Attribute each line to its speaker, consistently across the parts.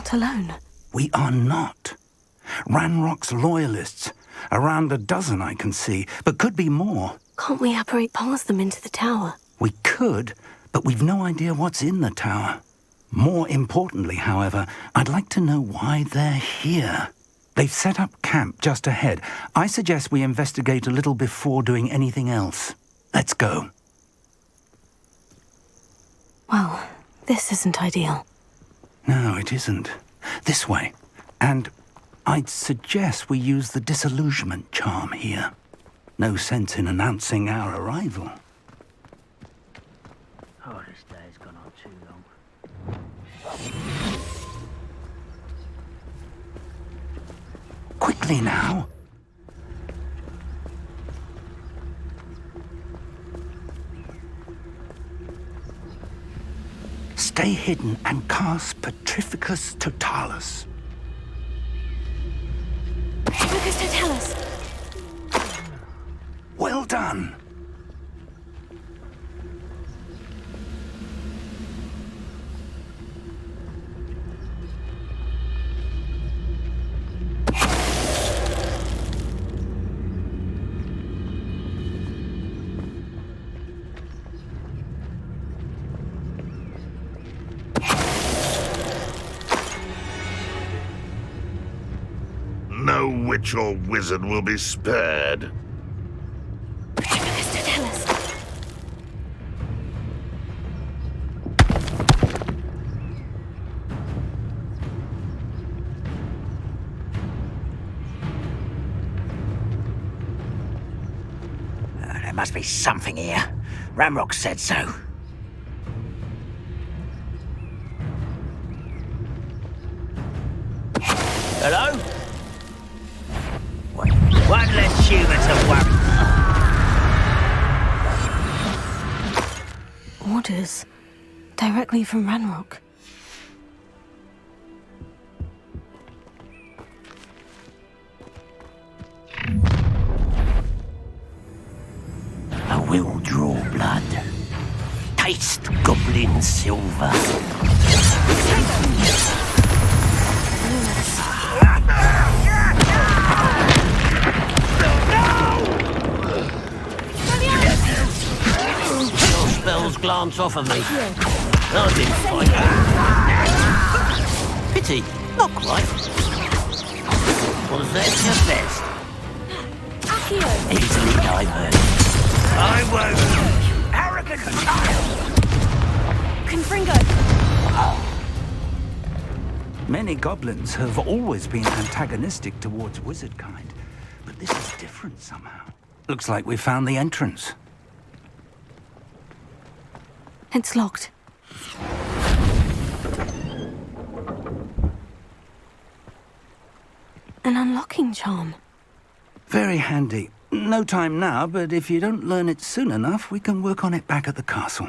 Speaker 1: out alone?
Speaker 2: We are not. Ranrock's loyalists. Around a dozen I can see, but could be more.
Speaker 1: Can't we apparate past them into the tower?
Speaker 2: We could, but we've no idea what's in the tower. More importantly, however, I'd like to know why they're here. They've set up camp just ahead. I suggest we investigate a little before doing anything else. Let's go.
Speaker 1: Well, this isn't ideal.
Speaker 2: No, it isn't. This way. And I'd suggest we use the disillusionment charm here. No sense in announcing our arrival.
Speaker 3: Oh, this day's gone on too long.
Speaker 2: Quickly now. Stay hidden and cast Petrificus Totalis.
Speaker 1: Petrificus Totalis!
Speaker 2: Well done.
Speaker 4: No witch or wizard will be spared.
Speaker 1: Petrificus Totalis!
Speaker 3: There must be something here. Ranrock said so. Hello? One less human to worry.
Speaker 1: Orders. Directly from Ranrock.
Speaker 3: I will draw blood. Taste goblin silver. Your spells glance off of me. I didn't fight you. Pity, not quite. Was that your best? Easily diverted. I won't. You arrogant child!
Speaker 1: Confringo!
Speaker 2: Many goblins have always been antagonistic towards wizard kind, but this is different somehow. Looks like we found the entrance.
Speaker 1: It's locked. An unlocking charm.
Speaker 2: Very handy. No time now, but if you don't learn it soon enough, we can work on it back at the castle.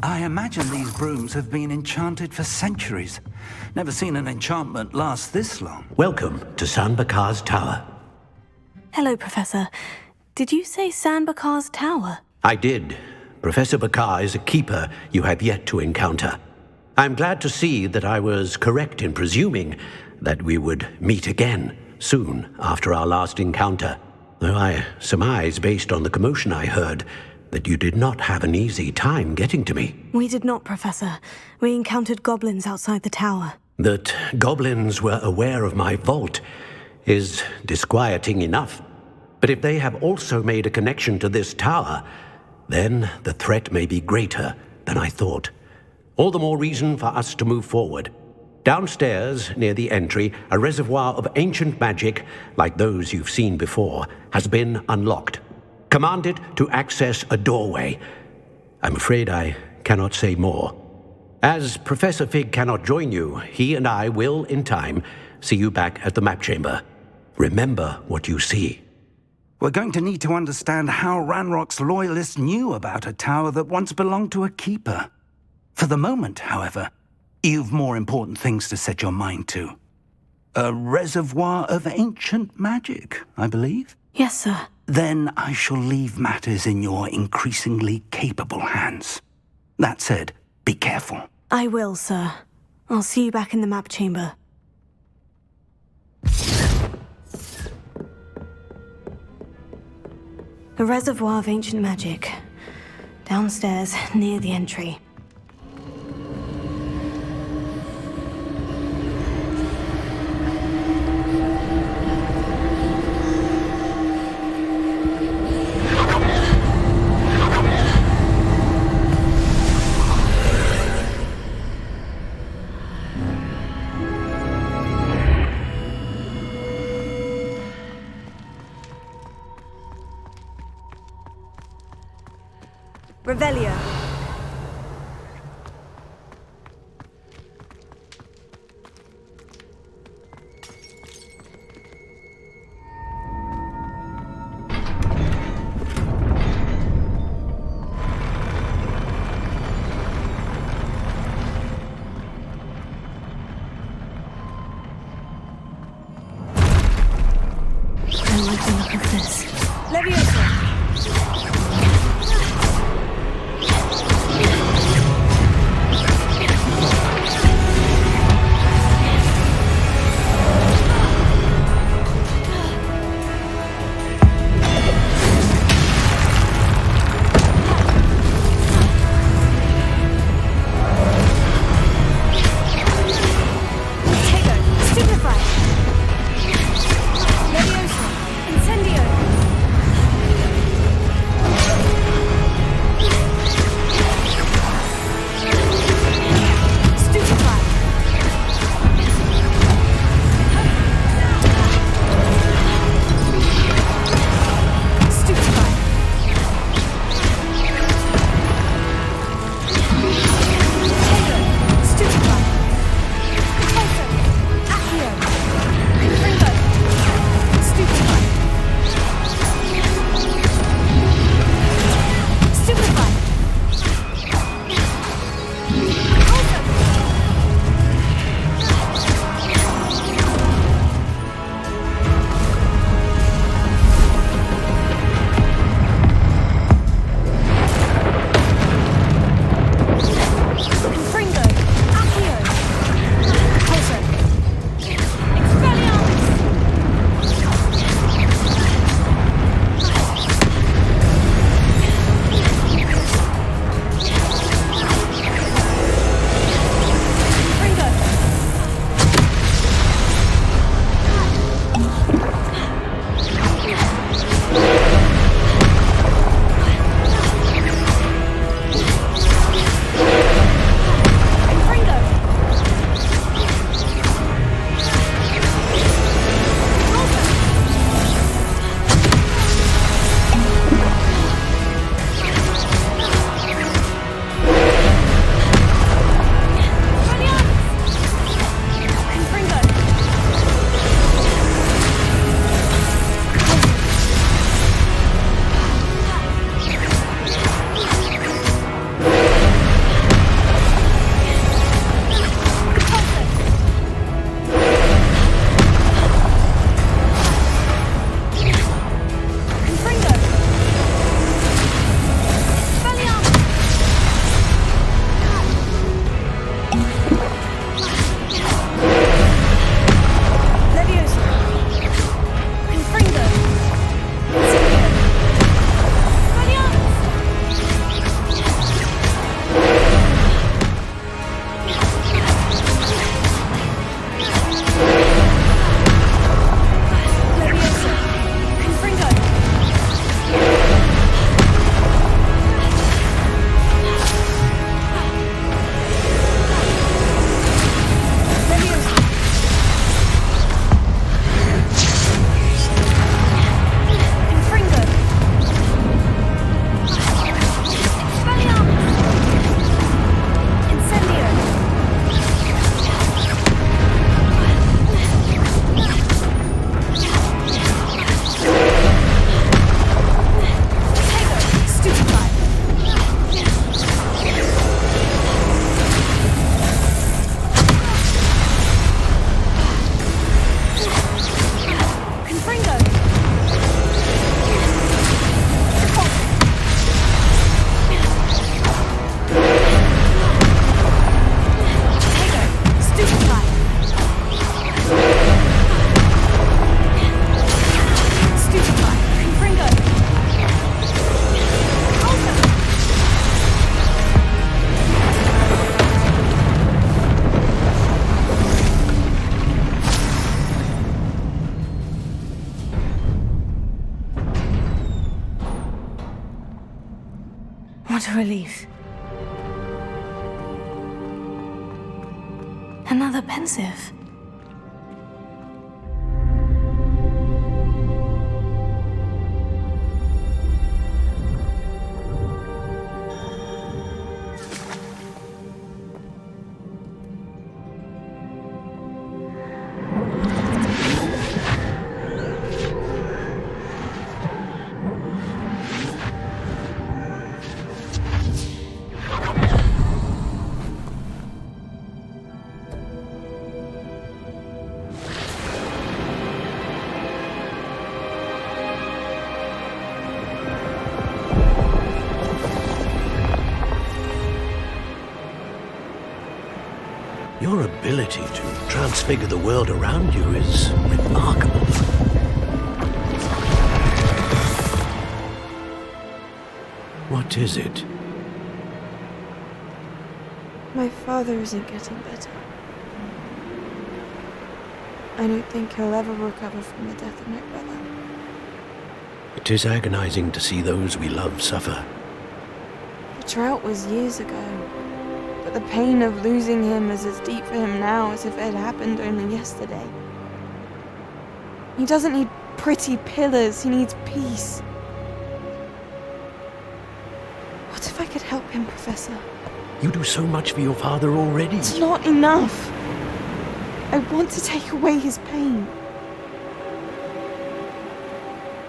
Speaker 2: I imagine these brooms have been enchanted for centuries. Never seen an enchantment last this long.
Speaker 5: Welcome to San Bakar's Tower.
Speaker 1: Hello, Professor. Did you say San Bakar's Tower?
Speaker 5: I did. Professor Bakar is a keeper you have yet to encounter. I'm glad to see that I was correct in presuming that we would meet again soon after our last encounter, though I surmise, based on the commotion I heard, that you did not have an easy time getting to me.
Speaker 1: We did not, Professor. We encountered goblins outside the tower.
Speaker 5: That goblins were aware of my vault is disquieting enough. But if they have also made a connection to this tower, then the threat may be greater than I thought. All the more reason for us to move forward. Downstairs, near the entry, a reservoir of ancient magic, like those you've seen before, has been unlocked. Commanded to access a doorway. I'm afraid I cannot say more. As Professor Fig cannot join you, he and I will, in time, see you back at the map chamber. Remember what you see.
Speaker 2: We're going to need to understand how Ranrock's loyalists knew about a tower that once belonged to a keeper. For the moment, however, you've more important things to set your mind to. A reservoir of ancient magic, I believe?
Speaker 1: Yes, sir.
Speaker 2: Then I shall leave matters in your increasingly capable hands. That said, be careful.
Speaker 1: I will, sir. I'll see you back in the map chamber. A reservoir of ancient magic. Downstairs, near the entry. Revelio. I like the look of this. Leviosa! a relief. Another pensive.
Speaker 5: Your ability to transfigure the world around you is remarkable. What is it?
Speaker 6: My father isn't getting better. I don't think he'll ever recover from the death of my brother.
Speaker 5: It is agonizing to see those we love suffer.
Speaker 6: The drought was years ago, but the pain of losing him is as deep for him now as if it had happened only yesterday. He doesn't need pretty pillars, he needs peace. What if I could help him, Professor?
Speaker 5: You do so much for your father already.
Speaker 6: It's not enough. I want to take away his pain.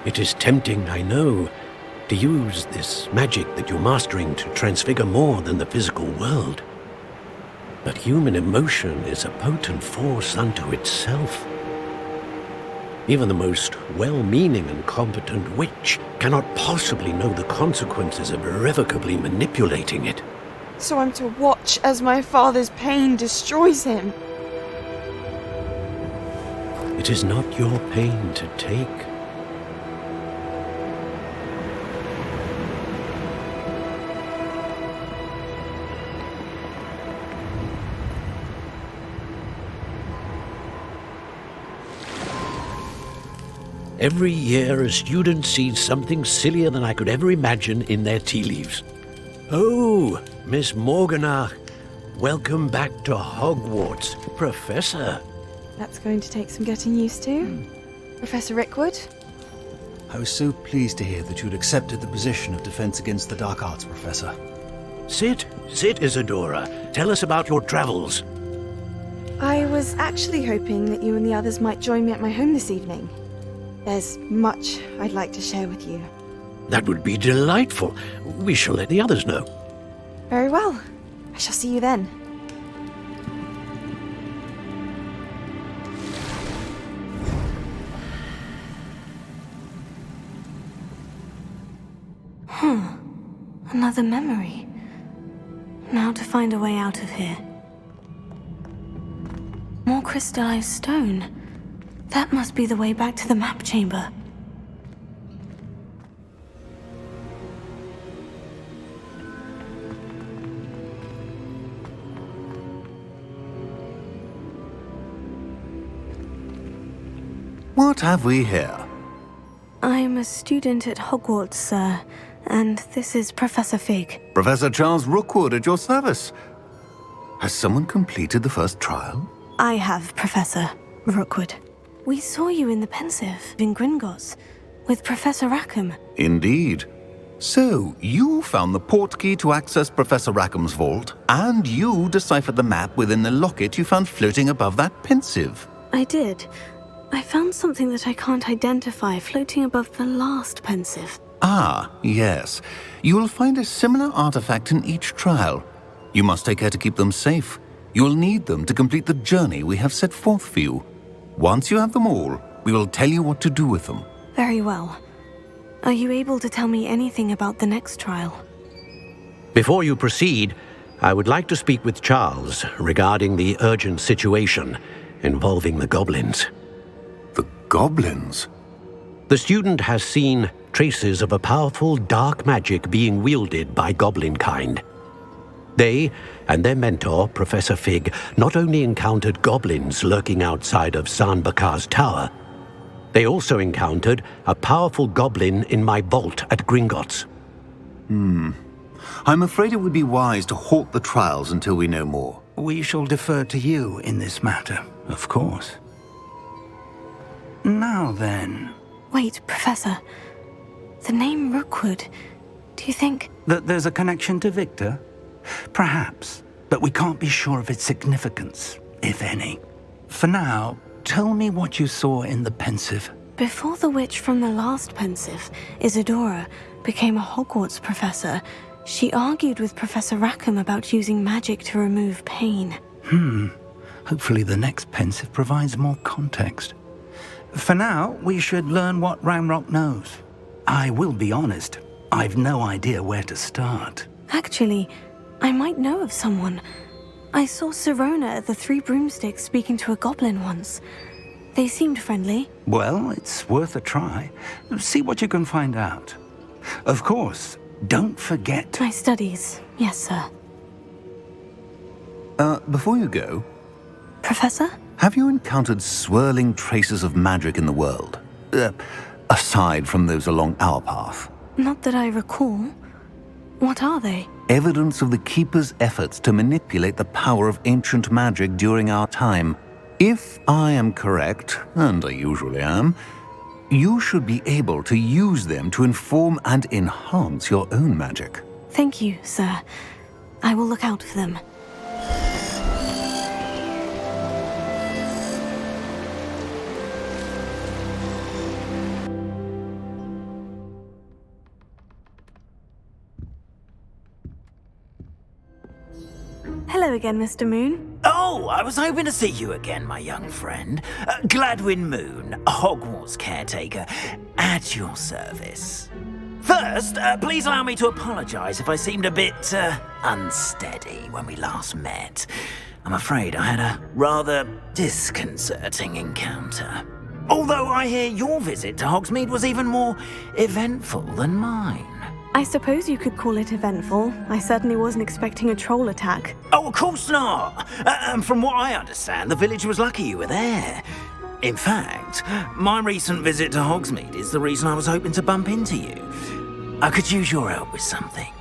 Speaker 5: It is tempting, I know, to use this magic that you're mastering to transfigure more than the physical world. But human emotion is a potent force unto itself. Even the most well-meaning and competent witch cannot possibly know the consequences of irrevocably manipulating it.
Speaker 6: So I'm to watch as my father's pain destroys him.
Speaker 5: It is not your pain to take. Every year, a student sees something sillier than I could ever imagine in their tea leaves. Oh, Miss Morganach, welcome back to Hogwarts, Professor.
Speaker 6: That's going to take some getting used to. Professor Rickwood?
Speaker 7: I was so pleased to hear that you'd accepted the position of Defense Against the Dark Arts, Professor.
Speaker 5: Sit, Isadora. Tell us about your travels.
Speaker 6: I was actually hoping that you and the others might join me at my home this evening. There's much I'd like to share with you.
Speaker 5: That would be delightful. We shall let the others know.
Speaker 6: Very well. I shall see you then.
Speaker 1: Another memory. Now to find a way out of here. More crystallized stone. That must be the way back to the map chamber.
Speaker 8: What have we here?
Speaker 1: I'm a student at Hogwarts, sir, and this is Professor Fig.
Speaker 8: Professor Charles Rookwood at your service. Has someone completed the first trial?
Speaker 1: I have, Professor Rookwood. We saw you in the Pensive in Gringotts with Professor Rackham.
Speaker 8: Indeed. So, you found the portkey to access Professor Rackham's vault, and you deciphered the map within the locket you found floating above that Pensive.
Speaker 1: I did. I found something that I can't identify floating above the last Pensive.
Speaker 8: Ah, yes. You will find a similar artifact in each trial. You must take care to keep them safe. You will need them to complete the journey we have set forth for you. Once you have them all, we will tell you what to do with them.
Speaker 1: Very well. Are you able to tell me anything about the next trial?
Speaker 5: Before you proceed, I would like to speak with Charles regarding the urgent situation involving the goblins.
Speaker 8: The goblins?
Speaker 5: The student has seen traces of a powerful dark magic being wielded by goblin kind. They and their mentor, Professor Fig, not only encountered goblins lurking outside of Sanbakar's tower, they also encountered a powerful goblin in my vault at Gringotts.
Speaker 8: I'm afraid it would be wise to halt the trials until we know more.
Speaker 2: We shall defer to you in this matter, of course. Now then...
Speaker 1: Wait, Professor. The name Rookwood. Do you think...
Speaker 2: That there's a connection to Victor? Perhaps, but we can't be sure of its significance, if any. For now, tell me what you saw in the Pensive.
Speaker 1: Before the witch from the last Pensive, Isadora, became a Hogwarts professor, she argued with Professor Rackham about using magic to remove pain.
Speaker 2: Hopefully the next Pensive provides more context. For now, we should learn what Ranrock knows. I will be honest, I've no idea where to start.
Speaker 1: Actually, I might know of someone. I saw Sirona at the Three Broomsticks speaking to a goblin once. They seemed friendly.
Speaker 2: Well, it's worth a try. See what you can find out. Of course, don't forget...
Speaker 1: My studies, yes, sir.
Speaker 8: Before you go,
Speaker 1: Professor?
Speaker 8: have you encountered swirling traces of magic in the world? Aside from those along our path.
Speaker 1: Not that I recall. What are they?
Speaker 8: Evidence of the Keeper's efforts to manipulate the power of ancient magic during our time. If I am correct, and I usually am, you should be able to use them to inform and enhance your own magic.
Speaker 1: Thank you, sir. I will look out for them. Hello again, Mr. Moon.
Speaker 3: Oh, I was hoping to see you again, my young friend. Gladwin Moon, Hogwarts caretaker, at your service. First, please allow me to apologize if I seemed a bit, unsteady when we last met. I'm afraid I had a rather disconcerting encounter. Although I hear your visit to Hogsmeade was even more eventful than mine.
Speaker 1: I suppose you could call it eventful. I certainly wasn't expecting a troll attack.
Speaker 3: Oh, of course not. From what I understand, the village was lucky you were there. In fact, my recent visit to Hogsmeade is the reason I was hoping to bump into you. I could use your help with something.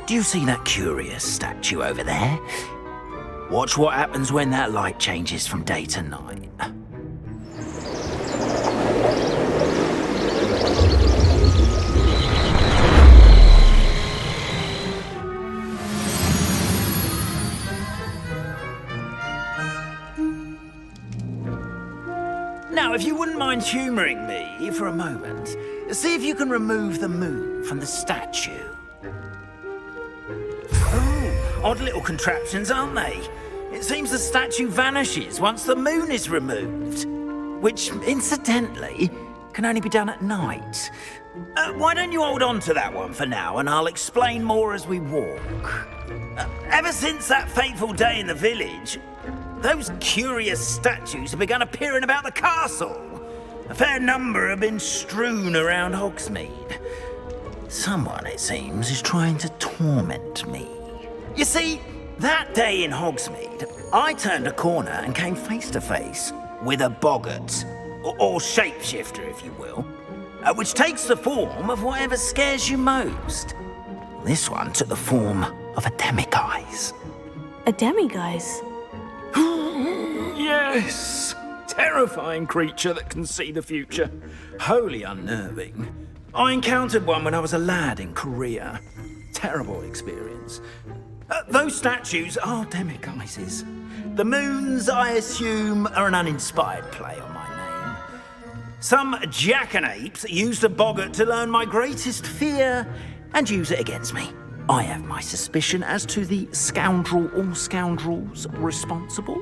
Speaker 3: Do you see that curious statue over there? Watch what happens when that light changes from day to night. Now, if you wouldn't mind humouring me for a moment, see if you can remove the moon from the statue. Oh, odd little contraptions, aren't they? It seems the statue vanishes once the moon is removed, which, incidentally, can only be done at night. Why don't you hold on to that one for now, and I'll explain more as we walk. Ever since that fateful day in the village, those curious statues have begun appearing about the castle. A fair number have been strewn around Hogsmeade. Someone, it seems, is trying to torment me. You see, that day in Hogsmeade, I turned a corner and came face to face with a boggart, or shapeshifter, if you will, which takes the form of whatever scares you most. This one took the form of a demiguise.
Speaker 1: A demiguise?
Speaker 3: Yes! Terrifying creature that can see the future. Wholly unnerving. I encountered one when I was a lad in Korea. Terrible experience. Those statues are demiguises. The moons, I assume, are an uninspired play on my name. Some jackanapes used a boggart to learn my greatest fear and use it against me. I have my suspicion as to the scoundrel or scoundrels responsible.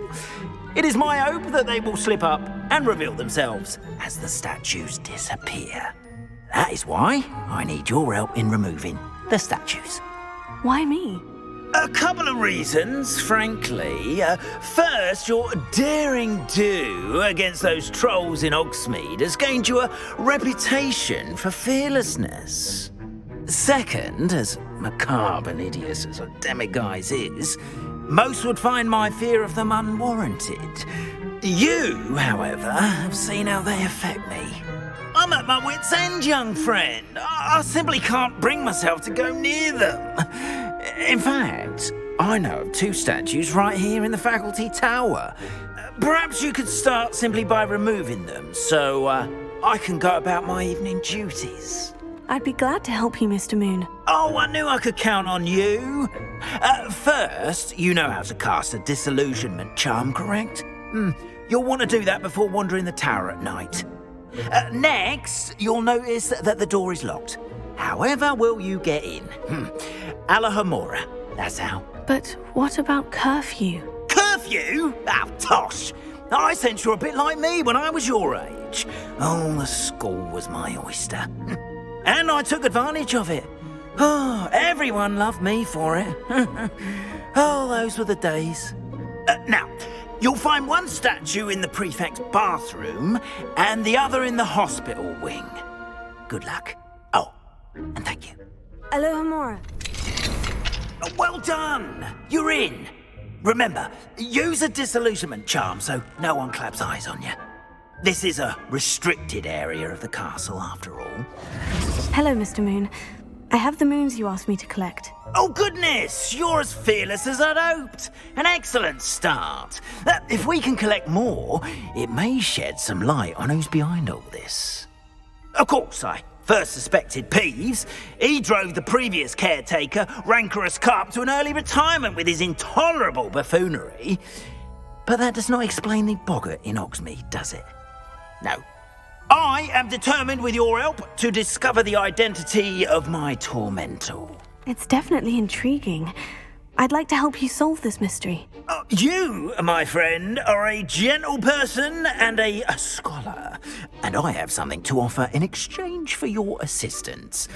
Speaker 3: It is my hope that they will slip up and reveal themselves as the statues disappear. That is why I need your help in removing the statues.
Speaker 1: Why me?
Speaker 3: A couple of reasons, frankly. First, your daring do against those trolls in Hogsmeade has gained you a reputation for fearlessness. Second, as macabre and hideous as a demiguise is, most would find my fear of them unwarranted. You, however, have seen how they affect me. I'm I'm at my wit's end, young friend. I simply can't bring myself to go near them. In fact, I know of 2 statues right here in the faculty tower. Perhaps you could start simply by removing them, so I can go about my evening duties.
Speaker 1: I'd be glad to help you, Mr. Moon.
Speaker 3: Oh, I knew I could count on you. First, you know how to cast a disillusionment charm, correct? You'll want to do that before wandering the tower at night. Next, you'll notice that the door is locked. However will you get in? Alahomora, that's how.
Speaker 1: But what about curfew?
Speaker 3: Curfew? Oh, tosh. I sense you're a bit like me when I was your age. Oh, the school was my oyster. And I took advantage of it. Oh, everyone loved me for it. Oh, those were the days. Now, you'll find one statue in the prefect's bathroom and the other in the hospital wing. Good luck. Oh, and thank you.
Speaker 1: Alohomora.
Speaker 3: Well done. You're in. Remember, use a disillusionment charm so no one claps eyes on you. This is a restricted area of the castle, after all.
Speaker 1: Hello, Mr. Moon. I have the moons you asked me to collect.
Speaker 3: Oh, goodness! You're as fearless as I'd hoped. An excellent start. If we can collect more, it may shed some light on who's behind all this. Of course, I first suspected Peeves. He drove the previous caretaker, Rancorous Carp, to an early retirement with his intolerable buffoonery. But that does not explain the boggart in Hogsmeade, does it? No. I am determined, with your help, to discover the identity of my tormentor.
Speaker 1: It's definitely intriguing. I'd like to help you solve this mystery.
Speaker 3: You, my friend, are a gentle person and a scholar, and I have something to offer in exchange for your assistance.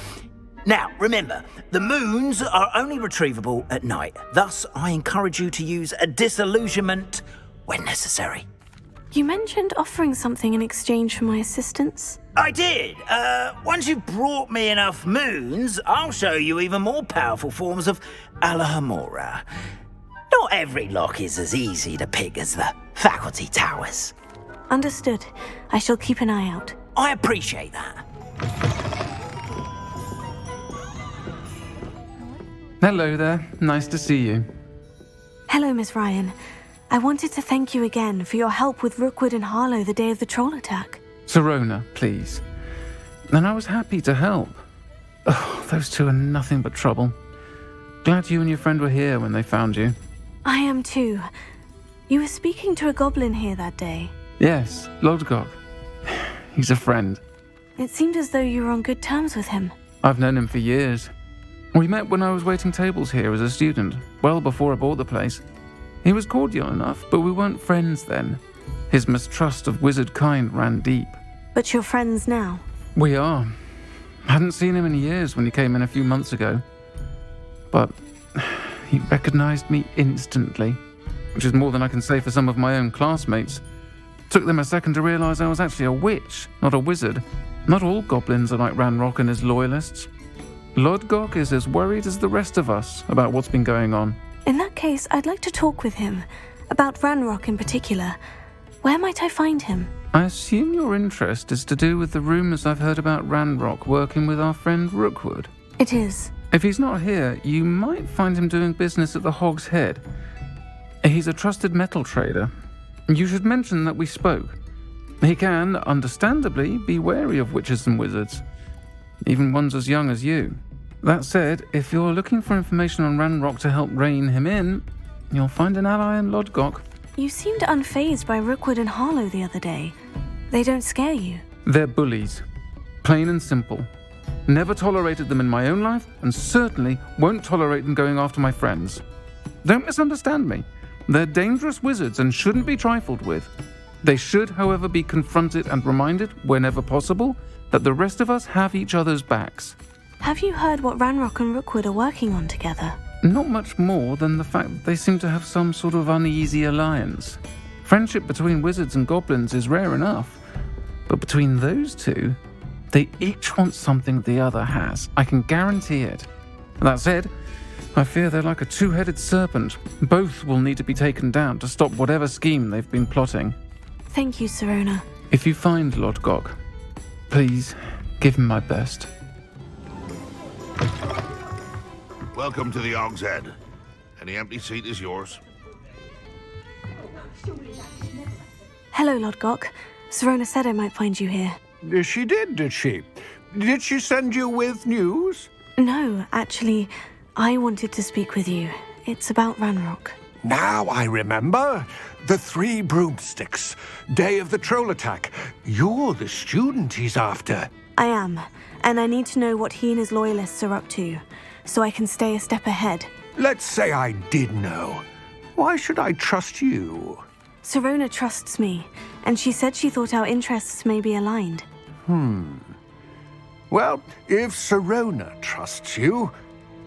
Speaker 3: Now, remember, the moons are only retrievable at night. Thus, I encourage you to use a disillusionment when necessary.
Speaker 1: You mentioned offering something in exchange for my assistance.
Speaker 3: I did. Once you've brought me enough moons, I'll show you even more powerful forms of Alahomora. Not every lock is as easy to pick as the faculty towers.
Speaker 1: Understood. I shall keep an eye out.
Speaker 3: I appreciate that.
Speaker 9: Hello there. Nice to see you.
Speaker 1: Hello, Miss Ryan. I wanted to thank you again for your help with Rookwood and Harlow the day of the troll attack.
Speaker 9: Sirona, please. And I was happy to help. Oh, those 2 are nothing but trouble. Glad you and your friend were here when they found you.
Speaker 1: I am too. You were speaking to a goblin here that day.
Speaker 9: Yes, Lodgok. He's a friend.
Speaker 1: It seemed as though you were on good terms with him.
Speaker 9: I've known him for years. We met when I was waiting tables here as a student, well before I bought the place. He was cordial enough, but we weren't friends then. His mistrust of wizard kind ran deep.
Speaker 1: But you're friends now?
Speaker 9: We are. Hadn't seen him in years when he came in a few months ago. But he recognized me instantly, which is more than I can say for some of my own classmates. Took them a second to realize I was actually a witch, not a wizard. Not all goblins are like Ranrock and his loyalists. Lodgok is as worried as the rest of us about what's been going on.
Speaker 1: In that case, I'd like to talk with him. About Ranrock in particular. Where might I find him?
Speaker 9: I assume your interest is to do with the rumors I've heard about Ranrock working with our friend Rookwood.
Speaker 1: It is.
Speaker 9: If he's not here, you might find him doing business at the Hog's Head. He's a trusted metal trader. You should mention that we spoke. He can, understandably, be wary of witches and wizards, even ones as young as you. That said, if you're looking for information on Ranrock to help rein him in, you'll find an ally in Lodgok.
Speaker 1: You seemed unfazed by Rookwood and Harlow the other day. They don't scare you.
Speaker 9: They're bullies. Plain and simple. Never tolerated them in my own life, and certainly won't tolerate them going after my friends. Don't misunderstand me. They're dangerous wizards and shouldn't be trifled with. They should, however, be confronted and reminded, whenever possible, that the rest of us have each other's backs.
Speaker 1: Have you heard what Ranrock and Rookwood are working on together?
Speaker 9: Not much more than the fact that they seem to have some sort of uneasy alliance. Friendship between wizards and goblins is rare enough, but between those 2, they each want something the other has. I can guarantee it. That said, I fear they're like a 2-headed serpent. Both will need to be taken down to stop whatever scheme they've been plotting.
Speaker 1: Thank you, Sirona.
Speaker 9: If you find Lodgok, Please, give him my best.
Speaker 4: Welcome to the Og's Head. Any empty seat is yours.
Speaker 1: Hello, Lodgok. Serona said I might find you here.
Speaker 10: She did she? Did she send you with news?
Speaker 1: No, actually, I wanted to speak with you. It's about Ranrock.
Speaker 10: Now I remember. The 3 broomsticks. Day of the troll attack. You're the student he's after.
Speaker 1: I am, and I need to know what he and his loyalists are up to, so I can stay a step ahead.
Speaker 10: Let's say I did know. Why should I trust you?
Speaker 1: Serona trusts me, and she said she thought our interests may be aligned.
Speaker 10: Well, if Serona trusts you,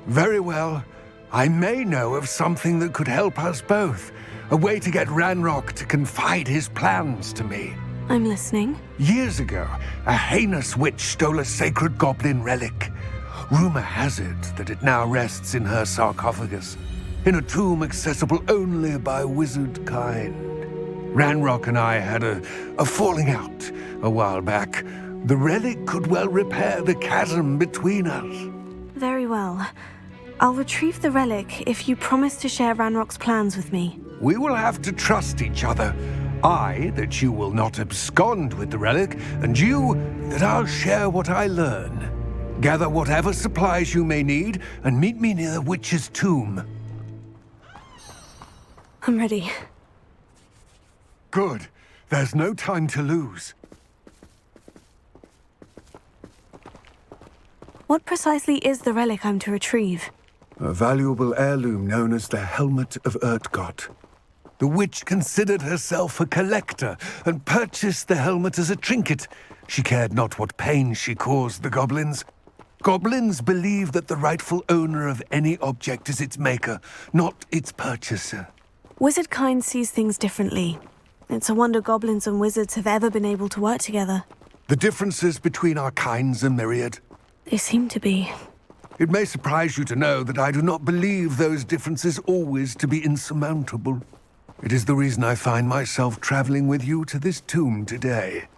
Speaker 10: very well. I may know of something that could help us both. A way to get Ranrock to confide his plans to me.
Speaker 1: I'm listening.
Speaker 10: Years ago, a heinous witch stole a sacred goblin relic. Rumor has it that it now rests in her sarcophagus, in a tomb accessible only by wizard kind. Ranrock and I had a falling out a while back. The relic could well repair the chasm between us.
Speaker 1: Very well. I'll retrieve the relic if you promise to share Ranrock's plans with me.
Speaker 10: We will have to trust each other. I, that you will not abscond with the relic, and you, that I'll share what I learn. Gather whatever supplies you may need, and meet me near the witch's tomb.
Speaker 1: I'm ready.
Speaker 10: Good. There's no time to lose.
Speaker 1: What precisely is the relic I'm to retrieve?
Speaker 10: A valuable heirloom known as the Helmet of Urtgott. The witch considered herself a collector and purchased the helmet as a trinket. She cared not what pain she caused the goblins. Goblins believe that the rightful owner of any object is its maker, not its purchaser.
Speaker 1: Wizard kind sees things differently. It's a wonder goblins and wizards have ever been able to work together.
Speaker 10: The differences between our kinds are myriad.
Speaker 1: They seem to be.
Speaker 10: It may surprise you to know that I do not believe those differences always to be insurmountable. It is the reason I find myself traveling with you to this tomb today.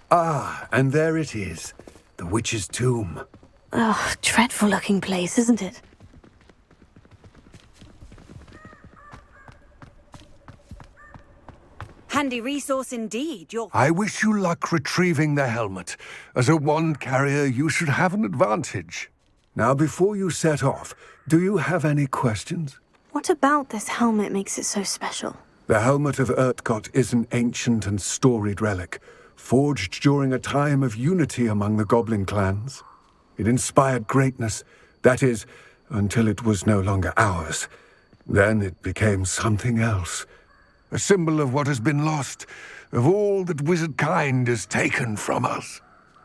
Speaker 10: Ah, and there it is, the witch's tomb.
Speaker 1: Oh, dreadful looking place, isn't it?
Speaker 11: Handy resource indeed.
Speaker 10: I wish you luck retrieving the helmet. As a wand carrier, you should have an advantage. Now, before you set off, do you have any questions?
Speaker 1: What about this helmet makes it so special?
Speaker 10: The Helmet of Urtgott is an ancient and storied relic, forged during a time of unity among the goblin clans. It inspired greatness, that is, until it was no longer ours. Then it became something else. A symbol of what has been lost, of all that wizard kind has taken from us.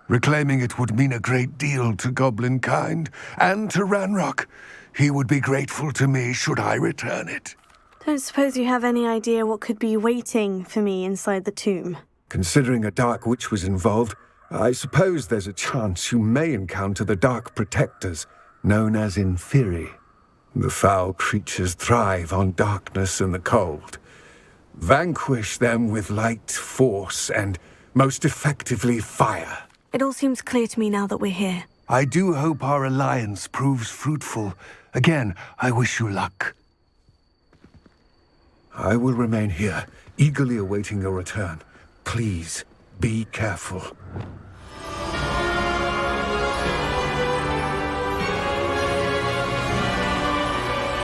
Speaker 10: Reclaiming it would mean a great deal to goblin kind, and to Ranrock. He would be grateful to me should I return it.
Speaker 1: Don't suppose you have any idea what could be waiting for me inside the tomb?
Speaker 10: Considering a dark witch was involved, I suppose there's a chance you may encounter the Dark Protectors, known as Inferi. The foul creatures thrive on darkness and the cold. Vanquish them with light, force, and, most effectively, fire.
Speaker 1: It all seems clear to me now that we're here.
Speaker 10: I do hope our alliance proves fruitful. Again, I wish you luck. I will remain here, eagerly awaiting your return. Please, be careful.